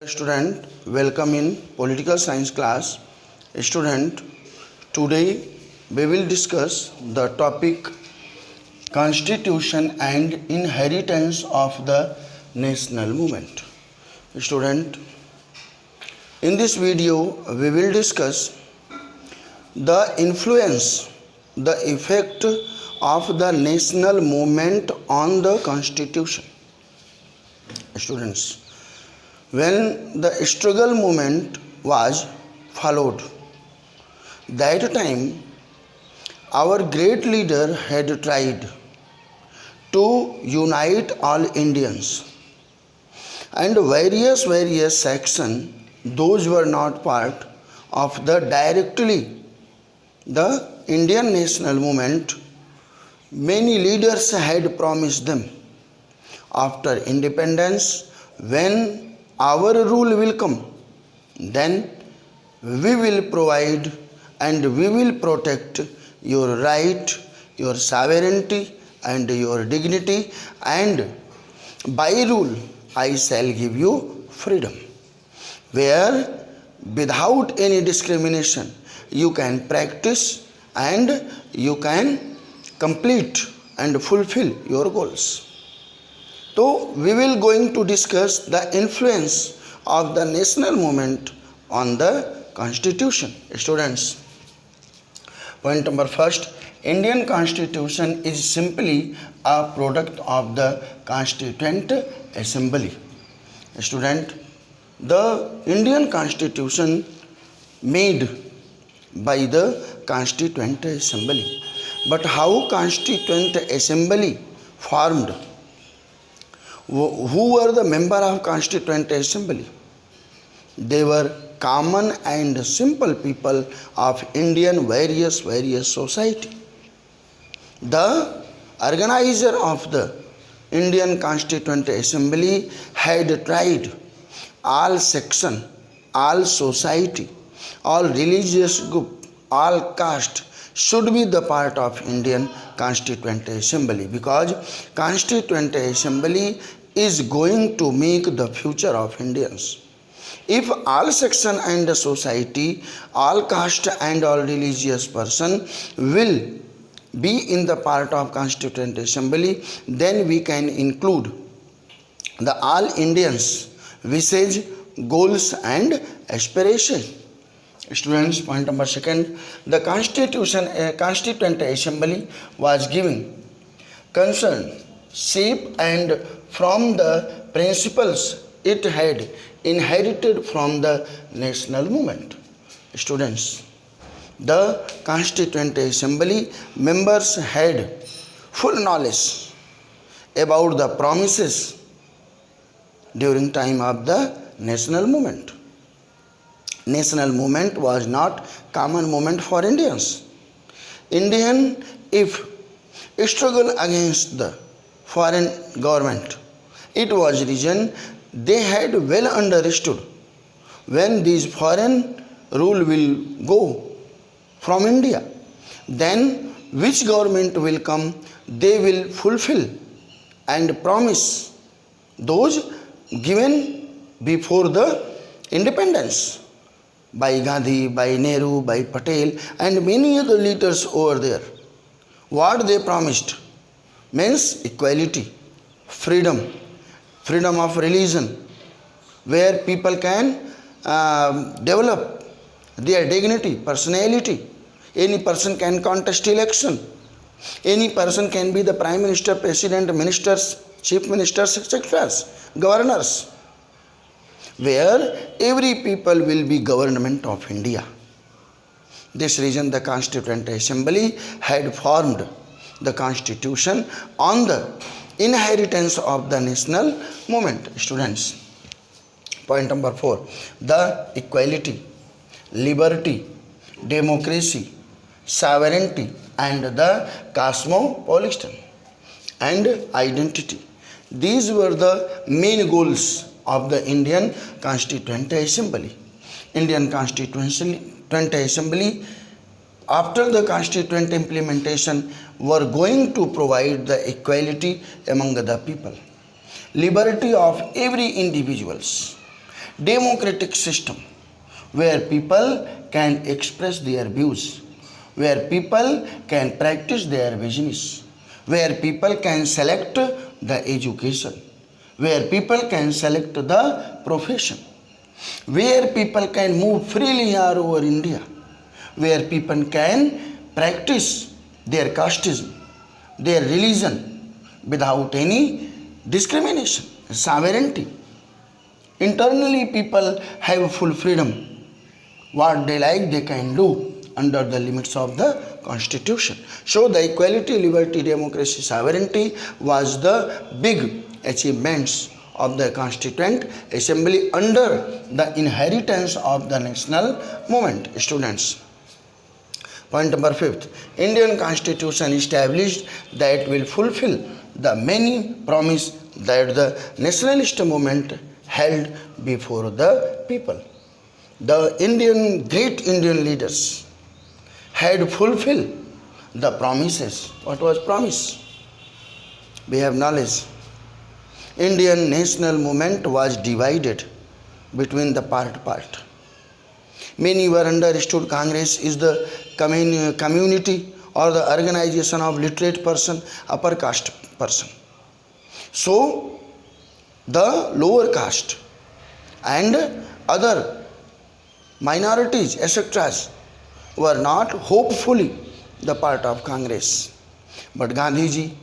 Student, welcome in political science class. Student, today we will discuss the topic constitution and inheritance of the national movement. Student, in this video we will discuss the influence, the effect of the national movement on the constitution. Students, when the struggle movement was followed, that time our great leader had tried to unite all Indians, and various sections, those were not part of the directly the Indian national movement. Many leaders had promised them after independence, when our rule will come, then we will provide and we will protect your right, your sovereignty and your dignity, and by rule I shall give you freedom, where without any discrimination you can practice and you can complete and fulfill your goals. So we will going to discuss the influence of the national movement on the constitution. Students, point number first, Indian constitution is simply a product of the Constituent Assembly. Student, the Indian constitution made by the Constituent Assembly. But how Constituent Assembly formed? Who were the member of Constituent Assembly? They were common and simple people of Indian various society. The organizer of the Indian Constituent Assembly had tried all section, all society, all religious group, all caste should be the part of Indian Constituent Assembly, because Constituent Assembly is going to make the future of Indians. If all section and society, all caste and all religious person will be in the part of Constituent Assembly, then we can include the all Indians wishes, goals and aspirations. Students, point number second, the Constituent Assembly was given concern, shape and from the principles it had inherited from the national movement. Students, the Constituent Assembly members had full knowledge about the promises during time of the national movement. National movement was not common movement for Indians. Indian, if struggle against the foreign government, it was reason they had well understood when these foreign rule will go from India, then which government will come, they will fulfill and promise those given before the independence by Gandhi, by Nehru, by Patel and many other leaders over there. What they promised means equality, freedom of religion, where people can develop their dignity, personality. Any person can contest election. Any person can be the Prime Minister, President, Ministers, Chief Ministers, etc., governors, where every people will be government of India. This reason the Constituent Assembly had formed the constitution on the inheritance of the national movement. Students, point number 4, the equality, liberty, democracy, sovereignty and the cosmopolitan and identity. These were the main goals of the Indian Constituent Assembly. Indian Constituent Assembly, after the constituent implementation, were going to provide the equality among the people, liberty of every individuals, democratic system where people can express their views, where people can practice their business, where people can select the education, where people can select the profession, where people can move freely all over India, where people can practice their casteism, their religion without any discrimination, sovereignty. Internally, people have full freedom. What they like, they can do under the limits of the Constitution. So, the equality, liberty, democracy, sovereignty was the big achievements of the Constituent Assembly under the inheritance of the national movement. Students, point number 5, Indian Constitution established that it will fulfill the many promise that the nationalist movement held before the people. The great Indian leaders had fulfilled the promises. What was promise? We have knowledge. Indian national movement was divided between the part. Many were understood Congress is the community or the organization of literate person, upper caste person. So, the lower caste and other minorities, etc., were not hopefully the part of Congress. But Gandhiji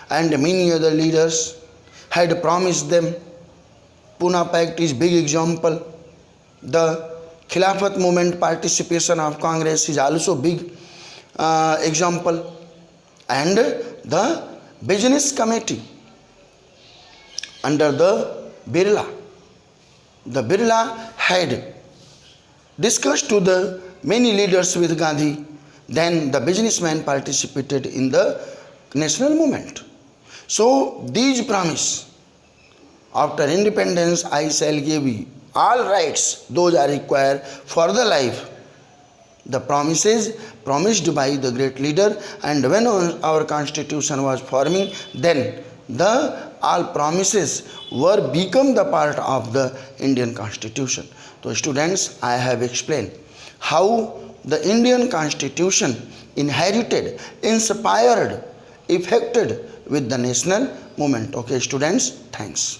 and many other leaders had promised them. Pune Pact is big example. The Khilafat movement participation of Congress is also big example. And the business committee under the Birla had discussed to the many leaders with Gandhi. Then the businessmen participated in the national movement. So these promise, after independence I shall give you all rights, those are required for the life. The promises promised by the great leader, and when our constitution was forming, then the all promises were become the part of the Indian Constitution. So students, I have explained how the Indian Constitution inherited, inspired, affected with the national movement. Okay students, thanks.